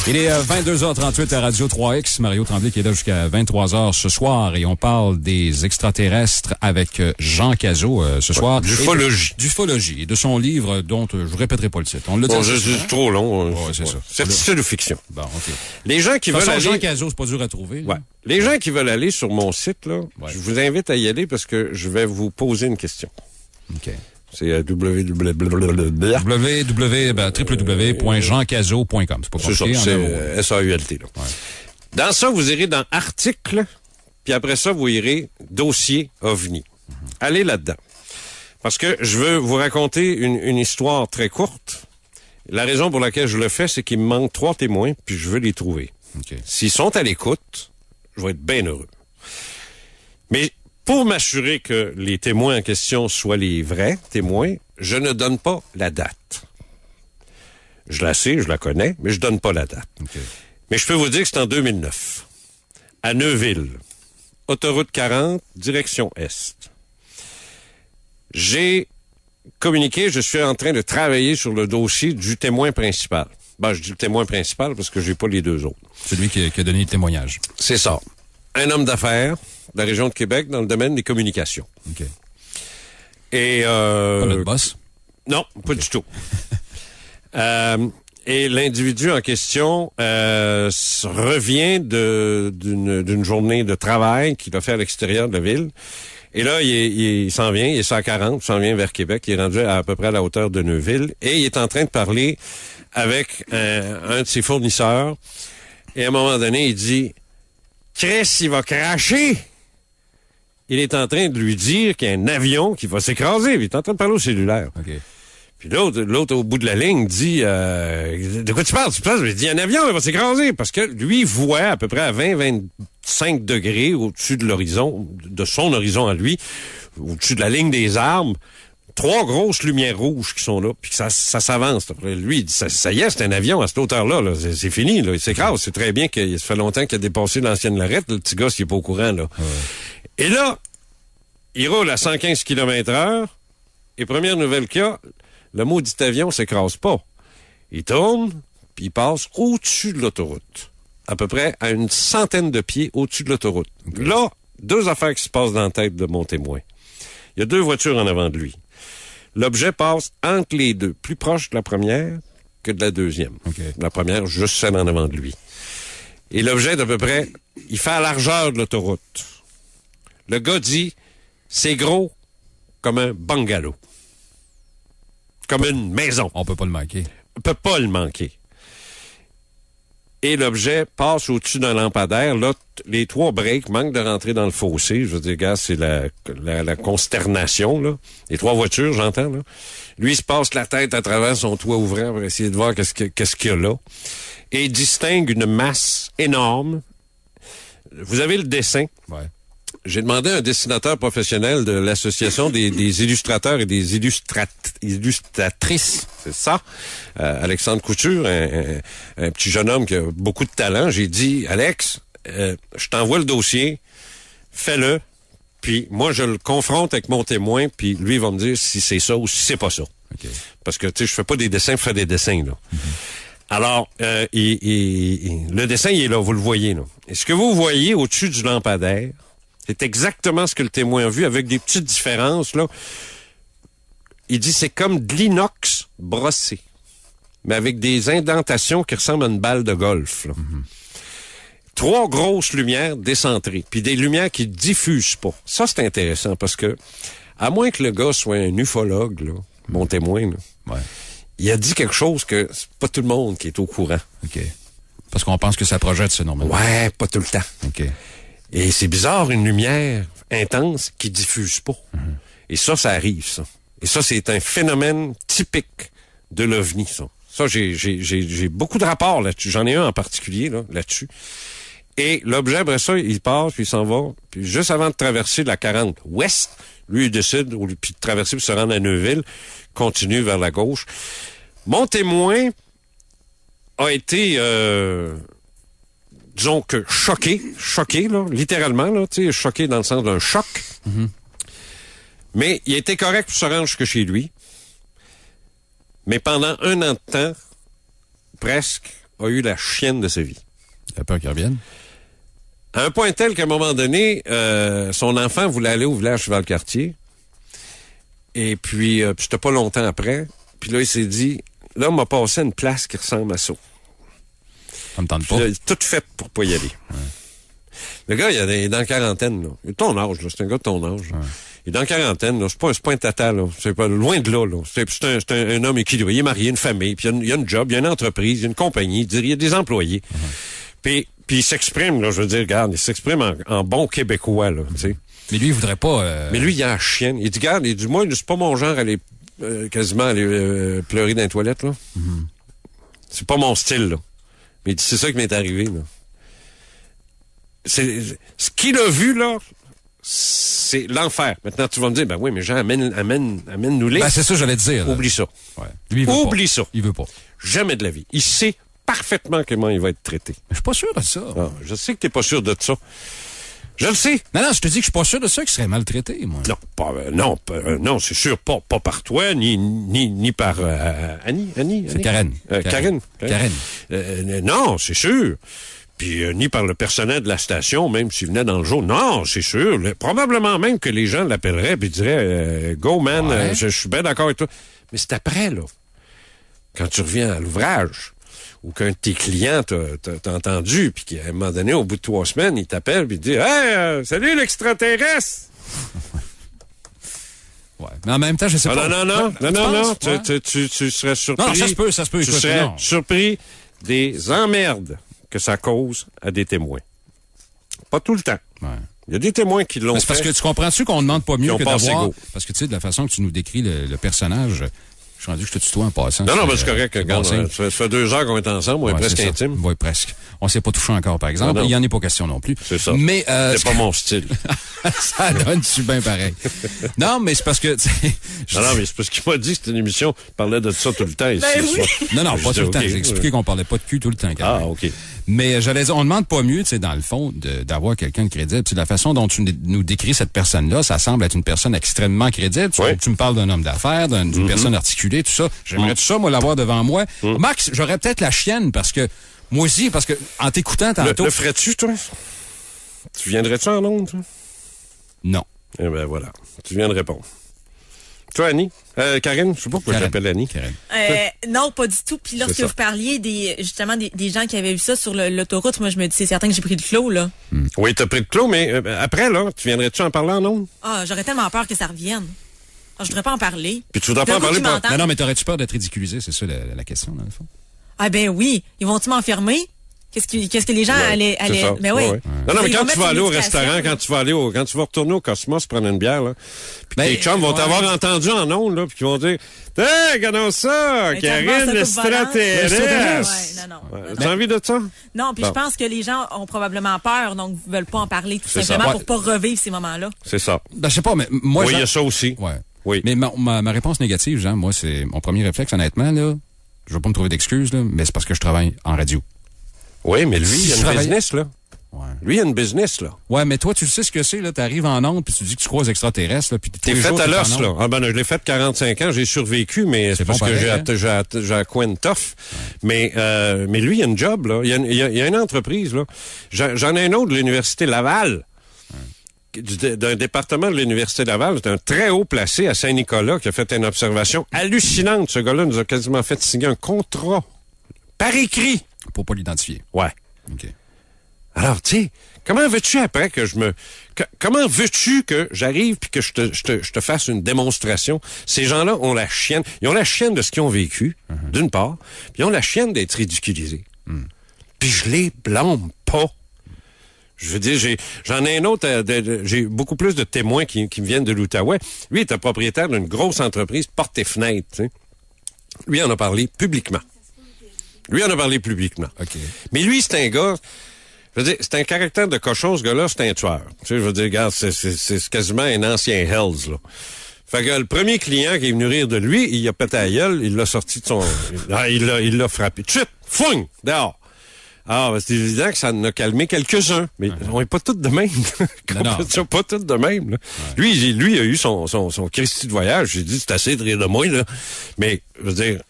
Il est 22h38 à Radio 3X. Mario Tremblay qui est là jusqu'à 23h ce soir et on parle des extraterrestres avec Jean Cazot ce soir. D'ufologie. D'ufologie et de son livre dont je ne répéterai pas le titre. On l'a dit. C'est trop long. Ouais, c'est ça. C'est de fiction. Bon, OK. Les gens qui veulent aller... Jean Cazot, c'est pas dur à trouver. Ouais. Les gens qui veulent aller sur mon site, là, je vous invite à y aller parce que je vais vous poser une question. OK. C'est www.jeancazot.com. C'est pas compliqué. C'est SAULT. Là. Ouais. Dans ça, vous irez dans articles, puis après ça, vous irez dossier OVNI. Allez là-dedans. Parce que je veux vous raconter une histoire très courte. La raison pour laquelle je le fais, c'est qu'il me manque 3 témoins, puis je veux les trouver. Okay. S'ils sont à l'écoute, je vais être bien heureux. Mais pour m'assurer que les témoins en question soient les vrais témoins, je ne donne pas la date. Je la sais, je la connais, mais je donne pas la date. Okay. Mais je peux vous dire que c'est en 2009, à Neuville, autoroute 40, direction Est. J'ai communiqué, je suis en train de travailler sur le dossier du témoin principal. Ben, je dis le témoin principal parce que j'ai pas les 2 autres. Celui qui a donné le témoignage. C'est ça. Un homme d'affaires de la région de Québec dans le domaine des communications. OK. Et pas notre boss? Non, pas du tout. Et l'individu en question revient d'une journée de travail qu'il a fait à l'extérieur de la ville. Et là, il s'en vient, il est 140, il s'en vient vers Québec, il est rendu à peu près à la hauteur de Neuville, et il est en train de parler avec un de ses fournisseurs. Et à un moment donné, il dit... Chris, il va cracher. Il est en train de lui dire qu'il y a un avion qui va s'écraser. Il est en train de parler au cellulaire. Okay. Puis l'autre au bout de la ligne dit de quoi tu parles? Il dit un avion, il va s'écraser. Parce que lui voit à peu près à 20-25 degrés au-dessus de l'horizon, de son horizon à lui, au-dessus de la ligne des arbres, 3 grosses lumières rouges qui sont là, puis que ça s'avance. Lui, il dit, ça y est, c'est un avion à cette hauteur-là. Là. C'est fini, là. Il s'écrase. C'est très bien que ça fait longtemps qu'il a dépassé l'ancienne Lorette. Le petit gars, il est pas au courant, là. Ouais. Et là, il roule à 115 km/h, et première nouvelle qu'il y a, le maudit avion s'écrase pas. Il tourne, puis il passe au-dessus de l'autoroute. À peu près à une centaine de pieds au-dessus de l'autoroute. Okay. Là, 2 affaires qui se passent dans la tête de mon témoin. Il y a 2 voitures en avant de lui. L'objet passe entre les 2, plus proche de la première que de la deuxième. Okay. La première, juste celle en avant de lui. Et l'objet, d'à peu près, il fait la largeur de l'autoroute. Le gars dit, c'est gros comme un bungalow. Comme une maison. On peut pas le manquer. On peut pas le manquer. Et l'objet passe au-dessus d'un lampadaire. Là, les 3 breaks manquent de rentrer dans le fossé. Je veux dire, gars, c'est la consternation, là. Les 3 voitures, j'entends, là. Lui, il se passe la tête à travers son toit ouvrant pour essayer de voir qu'est-ce qu'il y a là. Et il distingue une masse énorme. Vous avez le dessin. Ouais. J'ai demandé à un dessinateur professionnel de l'Association des illustrateurs et des illustratrices, c'est ça, Alexandre Couture, un petit jeune homme qui a beaucoup de talent. J'ai dit, Alex, je t'envoie le dossier, fais-le, puis moi, je le confronte avec mon témoin, puis lui, il va me dire si c'est ça ou si c'est pas ça. Okay. Parce que, tu sais, je fais pas des dessins, je fais des dessins, là. Mm-hmm. Alors, le dessin, il est là, vous le voyez, là. Et ce que vous voyez au-dessus du lampadaire, c'est exactement ce que le témoin a vu, avec des petites différences, là. Il dit, c'est comme de l'inox brossé, mais avec des indentations qui ressemblent à une balle de golf, là. Mm-hmm. 3 grosses lumières décentrées, puis des lumières qui diffusent pas. Ça, c'est intéressant, parce que, à moins que le gars soit un ufologue, là, mon témoin, là, ouais. Il a dit quelque chose que c'est pas tout le monde qui est au courant. OK. Parce qu'on pense que ça projette ce normalement. Ouais, pas tout le temps. OK. Et c'est bizarre, une lumière intense qui diffuse pas. Mm-hmm. Et ça arrive, ça. Et ça, c'est un phénomène typique de l'OVNI, ça. Ça, j'ai beaucoup de rapports là-dessus. J'en ai un en particulier, là-dessus. Et l'objet, après ça, il passe, puis il s'en va. Puis juste avant de traverser la 40 ouest, lui, il décide, puis de traverser, puis se rendre à Neuville, continue vers la gauche. Mon témoin a été, disons que choqué, là, littéralement, là, tu sais, choqué dans le sens d'un choc. Mm-hmm. Mais il a été correct pour se rendre jusque chez lui. Mais pendant 1 an de temps, presque, a eu la chienne de sa vie. Il a peur qu'il revienne. À un point tel qu'à un moment donné, son enfant voulait aller au village Valcartier. Et puis, c'était pas longtemps après. Puis là, il s'est dit, là, on m'a passé une place qui ressemble à ça. Ça me tente pas. Là, il a tout fait pour pas y aller. Ouais. Le gars, il est dans la quarantaine, là. Il est de ton âge, là. C'est un gars de ton âge. Ouais. Il est dans la quarantaine, là. C'est pas un tata, là. C'est pas loin de là, là. C'est un homme équilibré. Il est marié, une famille, puis il y a une job, il y a une entreprise, il y a une compagnie, il y a des employés. Puis il s'exprime, là, je veux dire, regarde, il s'exprime en bon québécois, là, tu sais. Mais lui, il voudrait pas... Mais lui, il a la chienne. Il dit, regarde, il dit, moi, c'est pas mon genre aller quasiment aller pleurer dans les toilettes, là. C'est pas mon style, là. Mais il dit, c'est ça qui m'est arrivé, là. Ce qu'il a vu, là, c'est l'enfer. Maintenant, tu vas me dire, ben oui, mais Jean, amène-nous-les. Ben, c'est ça, j'allais te dire. Oublie ça. Ouais. Lui, il veut Oublie pas. Ça. Il veut pas. Jamais de la vie. Il sait parfaitement comment il va être traité. Mais je suis pas sûr de ça. Non, je sais que t'es pas sûr de ça. Je le sais. Non, je te dis que je suis pas sûr de ça qu'il serait maltraité, moi. Non, non, c'est sûr, pas par toi, ni par Annie. C'est Karen. Karen. Non, c'est sûr. Puis ni par le personnel de la station, même s'il venait dans le jour. Non, c'est sûr. Probablement même que les gens l'appelleraient et diraient Go, man, ouais. Je suis bien d'accord avec toi. Mais c'est après, là. Quand tu reviens à l'ouvrage, ou qu'un de tes clients t'a entendu, puis qu'à un moment donné, au bout de 3 semaines, il t'appelle puis il dit Hey, salut l'extraterrestre! Ouais. Mais en même temps, je sais pas. Non. Tu serais surpris. Non, ça se peut. Tu serais surpris des emmerdes que ça cause à des témoins. Pas tout le temps. Ouais. Il y a des témoins qui l'ont fait. C'est parce que tu comprends-tu qu'on ne demande pas mieux que d'avoir... Parce que tu sais, de la façon que tu nous décris le personnage... Je suis rendu que je te tutoie en passant. Non, mais c'est correct. Ça fait 2 heures qu'on est ensemble. On est presque intime. Oui, presque. On s'est pas touché encore, par exemple. Il n'y en est pas question non plus. C'est ça. Mais, c'est pas mon style. Ça donne-tu bien pareil. Non, mais c'est parce que... Non, mais c'est parce qu'il m'a dit que c'était une émission qui parlait de ça tout le temps. Ici, oui. Non, pas tout le temps. J'ai expliqué qu'on parlait pas de cul tout le temps. Ah, OK. Mais j'allais dire, on ne demande pas mieux, tu sais, dans le fond, d'avoir quelqu'un de crédible. Puis la façon dont tu nous décris cette personne-là, ça semble être une personne extrêmement crédible. Tu me parles d'un homme d'affaires, d'une personne articulée, tout ça. J'aimerais tout ça, moi, l'avoir devant moi. Max, j'aurais peut-être la chienne parce que, moi aussi, parce que, en t'écoutant tantôt... Le ferais-tu, toi? Tu viendrais-tu en ondes, toi? Non. Eh ben, voilà. Tu viens de répondre. Toi, Annie? Karine, je sais pas pourquoi je l'appelle Annie. Non, pas du tout. Puis lorsque vous parliez des gens qui avaient eu ça sur l'autoroute, moi, je me dis, c'est certain que j'ai pris le clos, là. Oui, t'as pris le clos, mais après, là, tu viendrais-tu en parler en ondes? Ah, j'aurais tellement peur que ça revienne. Je voudrais pas en parler. Puis tu voudrais pas en parler? Non, mais t'aurais-tu peur d'être ridiculisé? C'est ça la question, dans le fond. Ah ben oui. Ils vont-tu m'enfermer? Qu'est-ce que les gens allaient... Ben oui. Non, mais quand tu vas aller au restaurant, quand tu vas retourner au Cosmos prendre une bière, là, puis tes chums vont t'avoir entendu en ondes, là, puis qu'ils vont dire hey, regardons ça, Karine l'extraterrestre. T'as envie de ça? Non, puis je pense que les gens ont probablement peur, donc ne veulent pas en parler tout simplement pour pas revivre ces moments-là. C'est ça. Ben, je sais pas, mais moi... Oui, il y a ça aussi. Ouais. Oui. Mais ma réponse négative, Jean, moi, c'est mon premier réflexe, honnêtement, là, je vais pas me trouver d'excuses, là, mais c'est parce que je travaille en radio. Oui, mais lui, il a une business, là. Ouais. Lui, il a une business, là. Ouais, mais toi, tu le sais ce que c'est, là. T'arrives en onde, puis tu dis que tu croises extraterrestres, là, puis t'es fait à l'os, là. Ah, ben, je l'ai fait 45 ans, j'ai survécu, mais c'est parce que j'ai à coin tough. Ouais. Mais lui, il a une job, là. Il y a une entreprise, là. J'en ai un autre de l'Université Laval. D'un département de l'Université Laval, c'est un très haut placé à Saint-Nicolas qui a fait une observation hallucinante. Ce gars-là nous a quasiment fait signer un contrat par écrit. Pour pas l'identifier. Ouais. OK. Alors, tu sais, comment veux-tu après que comment veux-tu que j'arrive puis que je te fasse une démonstration? Ces gens-là ont la chienne. Ils ont la chienne de ce qu'ils ont vécu, d'une part, puis ils ont la chienne d'être ridiculisés. Puis je les blâme pas. Je veux dire, j'en ai un autre, j'ai beaucoup plus de témoins qui me viennent de l'Outaouais. Lui, il est propriétaire d'une grosse entreprise, porte et fenêtre, tu sais. Lui, en a parlé publiquement. OK. Mais lui, c'est un gars, je veux dire, c'est un caractère de cochon, ce gars-là, c'est un tueur. Tu sais, je veux dire, regarde, c'est quasiment un ancien Hells, là. Fait que le premier client qui est venu rire de lui, il a pété la gueule, il l'a sorti de son... il l'a frappé. Tout de suite, fouing, dehors. Ah, ben, c'est évident que ça en a calmé quelques-uns, mais on est pas tous de même. Non. Pas tous de même. Là. Ouais. Lui, il a eu son Christy de voyage. J'ai dit, c'est assez de rire de moi, là. Mais, je veux dire,